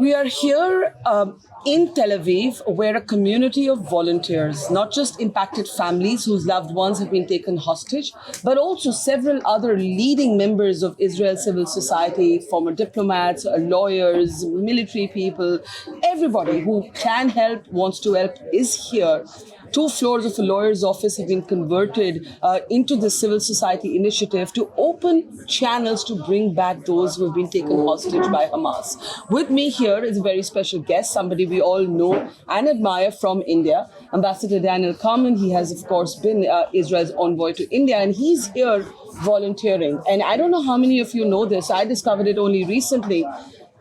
We are here in Tel Aviv, where a community of volunteers, not just impacted families whose loved ones have been taken hostage, but also several other leading members of Israel civil society, former diplomats, lawyers, military people, everybody who can help, wants to help, is here. 2 floors of a lawyer's office have been converted into the civil society initiative to open channels to bring back those who have been taken hostage by Hamas. With me here is a very special guest, somebody we all know and admire from India, Ambassador Daniel Carmon. He has, of course, been Israel's envoy to India, and he's here volunteering. And I don't know how many of you know this. I discovered it only recently.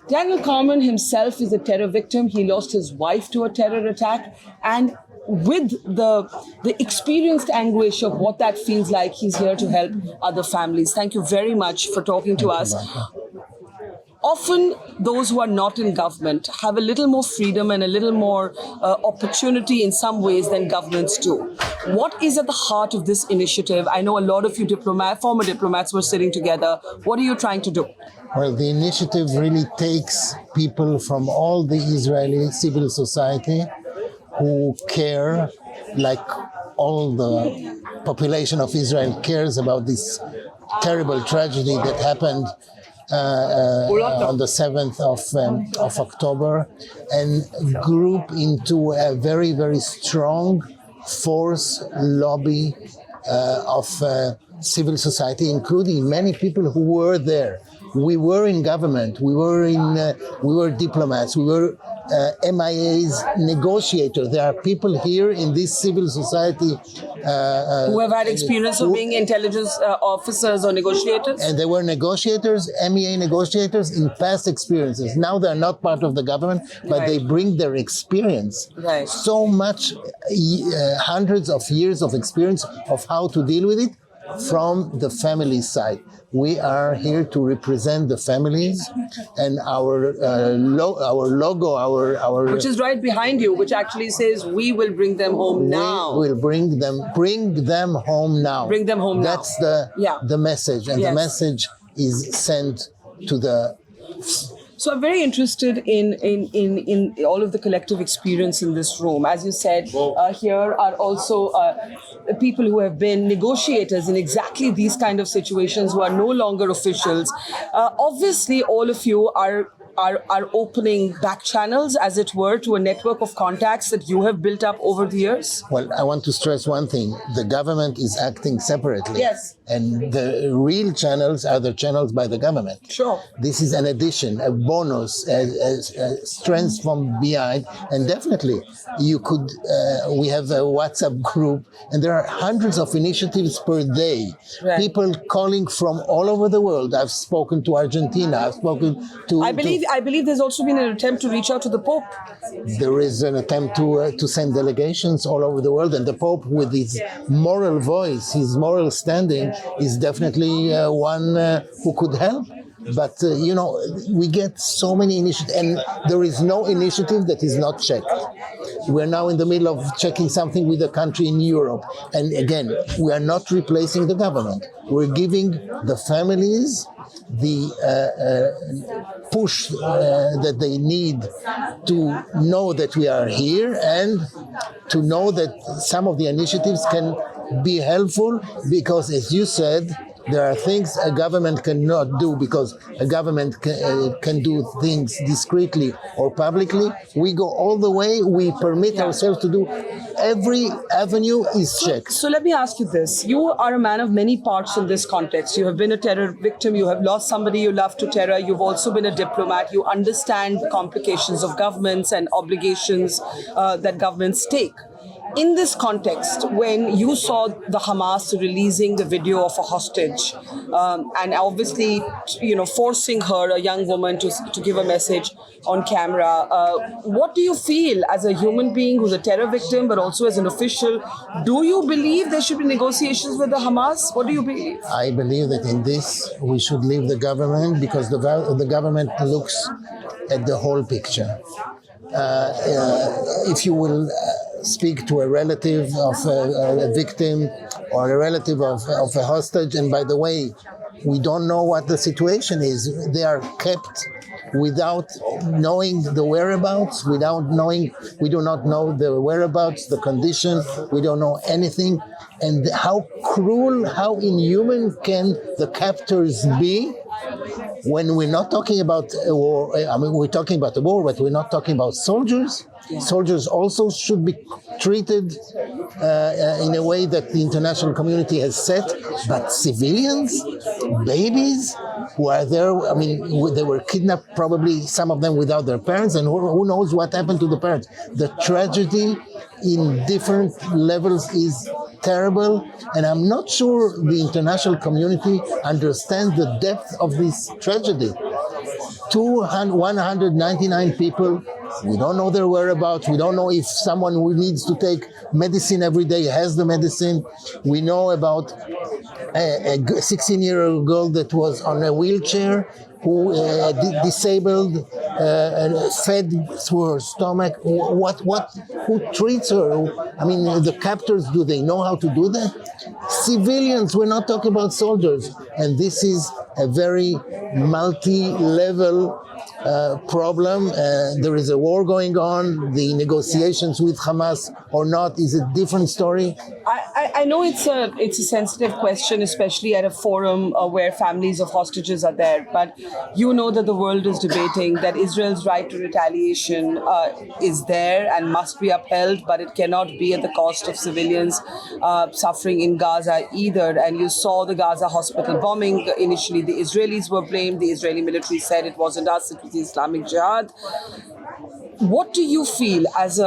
Daniel Carmon himself is a terror victim. He lost his wife to a terror attack, and with the experienced anguish of what that feels like, he's here to help other families. Thank you very much for talking to us. Often those who are not in government have a little more freedom and a little more opportunity in some ways than governments do. What is at the heart of this initiative? I know a lot of you former diplomats were sitting together. What are you trying to do? Well, the initiative really takes people from all the Israeli civil society who care, like all the population of Israel cares about this terrible tragedy that happened on the 7th of October, and group into a very, very strong force lobby of civil society, including many people who were there. We were in government, we were diplomats, we were MIA's negotiators. There are people here in this civil society who have had experience of being intelligence officers or negotiators? And they were negotiators, MEA negotiators in past experiences. Now they're not part of the government, but they bring their experience. Right. So much, hundreds of years of experience of how to deal with it from the family side. We are here to represent the families, and our logo, our which is right behind you, which actually says, "We will bring them home now." We will bring them home now. Bring them home now. That's the message, and the message is sent to the. So I'm very interested in all of the collective experience in this room. As you said, here are also people who have been negotiators in exactly these kind of situations, who are no longer officials. Obviously, all of you are opening back channels, as it were, to a network of contacts that you have built up over the years? Well, I want to stress one thing. The government is acting separately. Yes. And the real channels are the channels by the government. Sure. This is an addition, a bonus, a strength from behind. And definitely, you could, we have a WhatsApp group, and there are hundreds of initiatives per day. Right. People calling from all over the world. I've spoken to Argentina. I've spoken to... I believe there's also been an attempt to reach out to the Pope. There is an attempt to send delegations all over the world, and the Pope, with his moral voice, his moral standing, is definitely one who could help. But, we get so many initiatives, and there is no initiative that is not checked. We're now in the middle of checking something with a country in Europe. And again, we are not replacing the government. We're giving the families the push that they need to know that we are here, and to know that some of the initiatives can be helpful, because, as you said, there are things a government cannot do, because a government can do things discreetly or publicly. We go all the way. We permit ourselves to do. Every avenue is checked. So let me ask you this. You are a man of many parts in this context. You have been a terror victim. You have lost somebody you love to terror. You've also been a diplomat. You understand the complications of governments and obligations that governments take. In this context, when you saw the Hamas releasing the video of a hostage and obviously, forcing her, a young woman, to give a message on camera, what do you feel as a human being who's a terror victim, but also as an official? Do you believe there should be negotiations with the Hamas? What do you believe? I believe that in this, we should leave the government, because the government looks at the whole picture. If you will speak to a relative of a victim or a relative of a hostage, and by the way, we don't know what the situation is. They are kept without knowing the whereabouts, we do not know the whereabouts, the condition, we don't know anything. And how cruel, how inhuman can the captors be when we're not talking about a war? I mean, we're talking about a war, but we're not talking about soldiers. Yeah. Soldiers also should be treated in a way that the international community has set, but civilians, babies who are there, I mean, they were kidnapped, probably some of them without their parents, and who knows what happened to the parents. The tragedy in different levels is terrible, and I'm not sure the international community understands the depth of this tragedy. 199 people, we don't know their whereabouts, we don't know if someone who needs to take medicine every day has the medicine. We know about a 16-year-old girl that was on a wheelchair, who disabled and fed through her stomach. Who treats her? I mean, the captors, do they know how to do that? Civilians, we're not talking about soldiers. And this is a very multi-level problem. There is a war going on. The negotiations with Hamas or not is a different story. I know it's a sensitive question, especially at a forum where families of hostages are there. But you know that the world is debating that Israel's right to retaliation is there and must be upheld, but it cannot be at the cost of civilians suffering in Gaza either. And you saw the Gaza hospital bombing. Initially, the Israelis were blamed. The Israeli military said it wasn't us, it was the Islamic Jihad. What do you feel as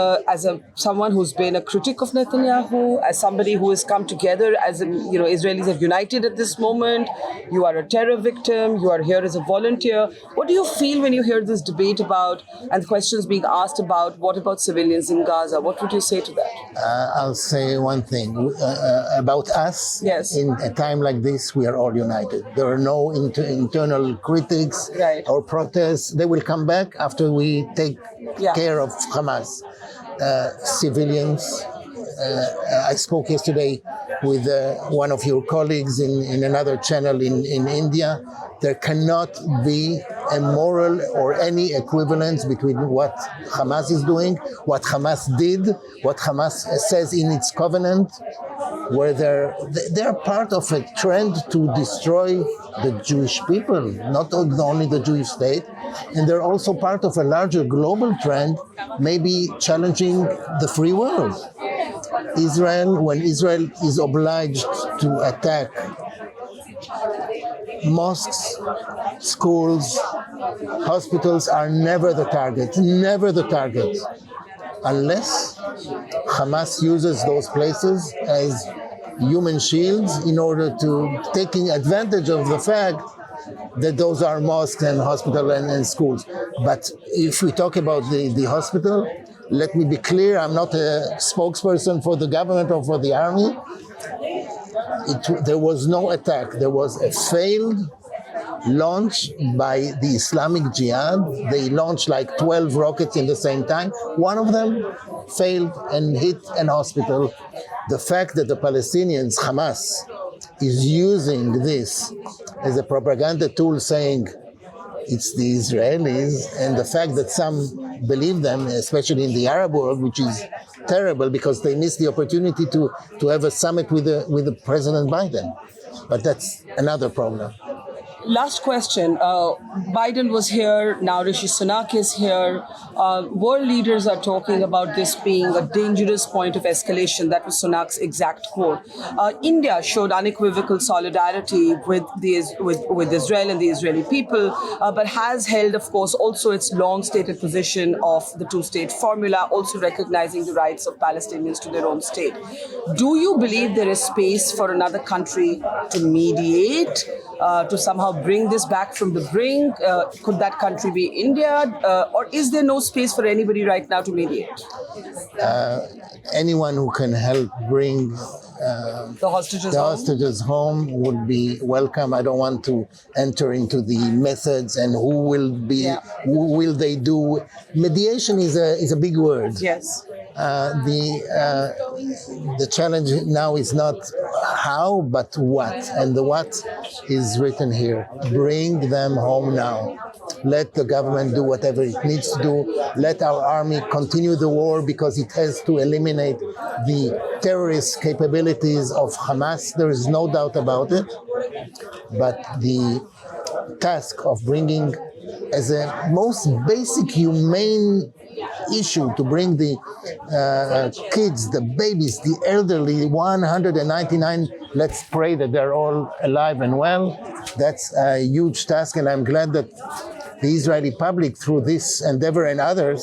someone who's been a critic of Netanyahu, as somebody who has come together, as Israelis have united at this moment? You are a terror victim. You are here as a volunteer. What do you feel when you hear this debate about and questions being asked about what about civilians in Gaza? What would you say to that? I'll say one thing about us. Yes. In a time like this, we are all united. There are no internal critics or protests. They will come back after we take care of Hamas. Civilians. I spoke yesterday with one of your colleagues in another channel in India. There cannot be a moral or any equivalence between what Hamas is doing, what Hamas did, what Hamas says in its covenant, where they're part of a trend to destroy the Jewish people, not only the Jewish state, and they're also part of a larger global trend, maybe challenging the free world. When Israel is obliged to attack mosques, schools, hospitals are never the target, unless Hamas uses those places as human shields in order to taking advantage of the fact that those are mosques and hospitals and schools. But if we talk about the hospital, let me be clear, I'm not a spokesperson for the government or for the army. There was no attack. There was a failed launch by the Islamic Jihad. They launched like 12 rockets in the same time. One of them failed and hit an hospital. The fact that the Palestinians, Hamas, is using this as a propaganda tool, saying it's the Israelis, and the fact that some believe them, especially in the Arab world, which is terrible because they missed the opportunity to have a summit with the President Biden. But that's another problem. Last question. Biden was here, now Rishi Sunak is here. World leaders are talking about this being a dangerous point of escalation. That was Sunak's exact quote. India showed unequivocal solidarity with Israel and the Israeli people, but has held, of course, also its long-stated position of the two-state formula, also recognizing the rights of Palestinians to their own state. Do you believe there is space for another country to mediate, to somehow bring this back from the brink? Could that country be India? Or is there no space for anybody right now to mediate? Anyone who can help bring the hostages home would be welcome. I don't want to enter into the methods and who will they do. Mediation is a big word. Yes. The challenge now is not how, but what. And the what is written here. Bring them home now. Let the government do whatever it needs to do. Let our army continue the war because it has to eliminate the terrorist capabilities of Hamas. There is no doubt about it. But the task of bringing, as a most basic humane issue, to bring the kids, the babies, the elderly, 199, let's pray that they're all alive and well. That's a huge task, and I'm glad that the Israeli public, through this endeavor and others,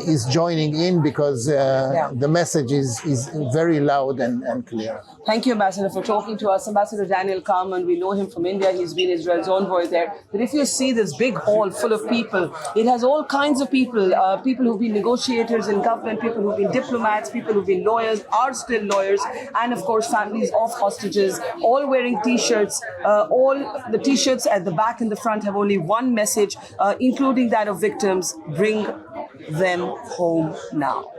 is joining in because the message is very loud and clear. Thank you, Ambassador, for talking to us. Ambassador Daniel Carmon, we know him from India. He's been Israel's envoy there. But if you see this big hall full of people, it has all kinds of people, people who've been negotiators in government, people who've been diplomats, people who've been lawyers, are still lawyers, and of course families of hostages, all wearing T-shirts. All the T-shirts at the back and the front have only one message, including that of victims: bring them home now.